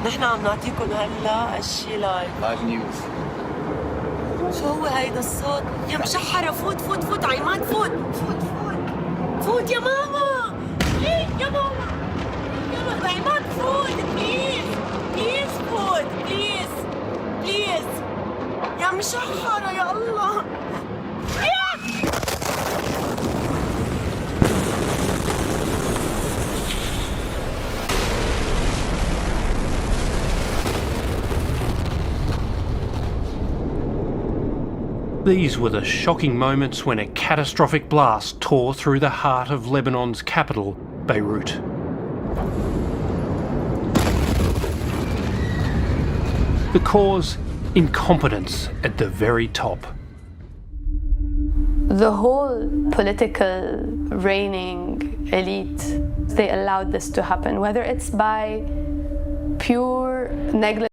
نحن عم نعطيكم هلا الشي لايف. لايف نيوز. شو هو هيدا الصوت؟ يا مشحرة فوت فوت فوت عماد فوت فوت فوت فوت يا ماما. ليه يا ماما؟ يا ماما عماد فوت بليز بليز فوت بليز بليز يا مشحرة يا الله. These were the shocking moments when a catastrophic blast tore through the heart of Lebanon's capital, Beirut. The cause? Incompetence at the very top. The whole political reigning elite, they allowed this to happen, whether it's by pure negligence